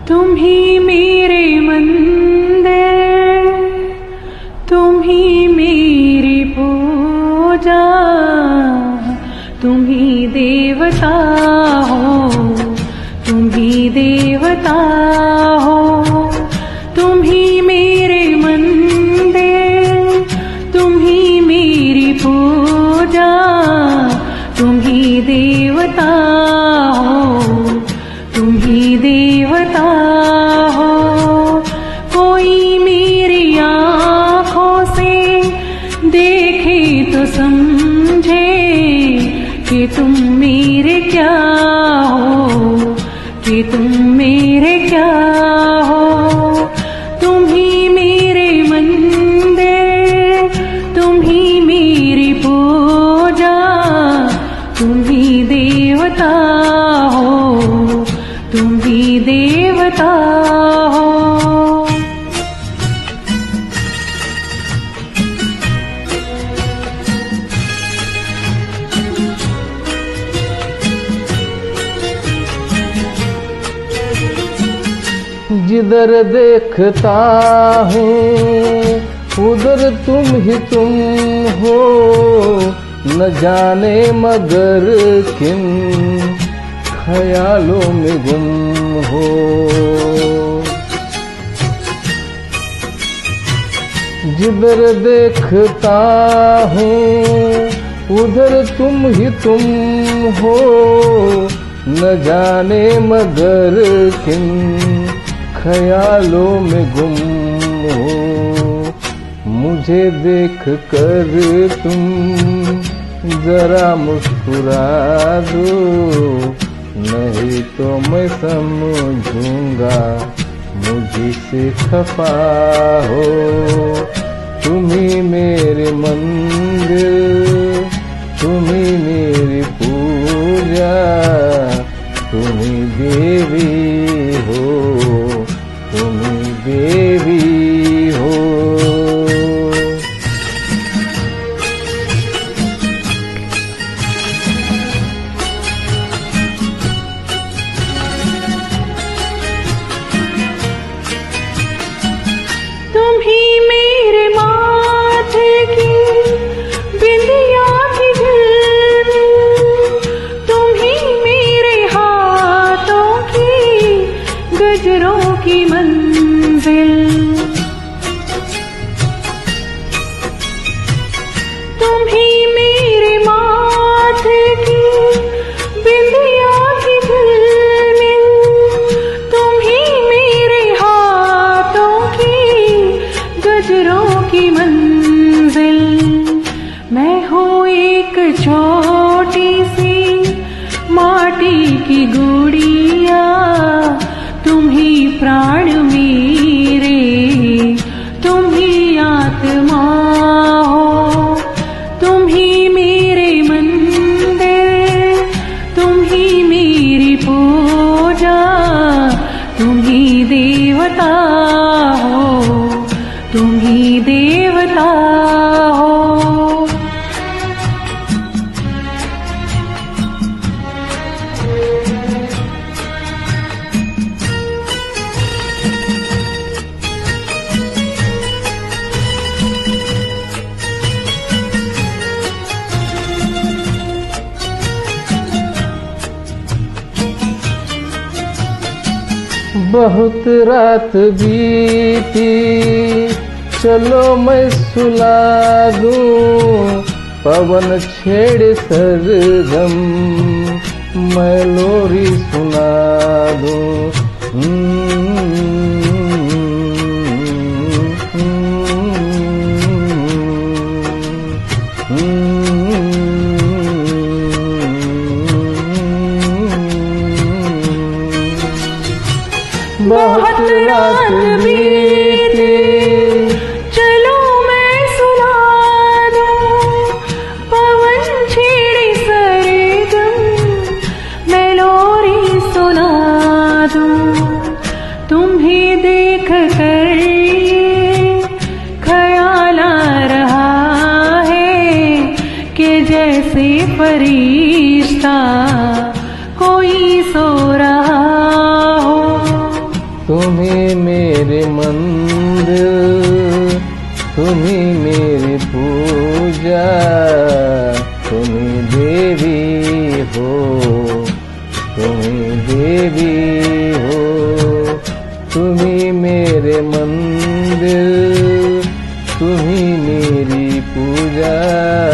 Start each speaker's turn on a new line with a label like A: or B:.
A: तुम ही मेरे मंदिर, तुम ही मेरी पूजा, तुम ही देवता हो, तुम ही देवता हो। तुम ही मेरे मंदिर, तुम ही मेरी पूजा, तुम ही देवता हो, तुम ही देवता हो। कोई मेरी आँखों से देखे तो समझे कि तुम मेरे क्या हो, कि तुम मेरे क्या हो। तुम ही मेरे मंदिर, तुम ही मेरी पूजा, तुम ही देवता हो, तुम ही देवता हो।
B: जिधर देखता हूँ उधर तुम ही तुम हो, न जाने मगर किन ख्यालों में गुम हो। जिधर देखता हूँ उधर तुम ही तुम हो, न जाने मगर किन ख्यालों में गुम हो। मुझे देख कर तुम जरा मुस्कुरा दो, नहीं तो मैं समझूंगा मुझे से खफा हो। तुम ही मेरे मंदिर, तुम ही मेरी पूजा, तुम ही देवी हो, तुम ही देवी हो।
A: तुम ही मेरे माथे की बिंदिया की झिलमिल, तुम ही मेरे हाथों की गजरों की मंजिल। तुम ही मेरे माथे की बिंदिया की झिलमिल, तुम ही मेरे हाथों की गजरों की मंजिल। मैं हूँ एक छोटी सी माटी की गुड़िया, तुम ही प्राण मेरे, तुम ही आत्मा हो। तुम ही मेरे मंदिर, तुम ही मेरी पूजा, तुम ही देवता हो, तुम ही देवता हो।
B: बहुत रात बीती, चलो मैं सुला दूं, पवन छेड़ सरगम मैं लोरी सुना दूं।
A: बहुत रात बीती, चलो मैं सुना दूं, पवन छेड़े सरगम मैं लोरी सुना दूं। तुम्हें देख कर ये ख्याल आ रहा है कि जैसे फरिश्ता कोई सो रहा हो।
B: तुम्ही मेरे मंदिर, तुम्ही मेरी पूजा, तुम्ही देवी हो, तुम्ही देवी हो, तुम्ही मेरे मंदिर, तुम्ही मेरी पूजा।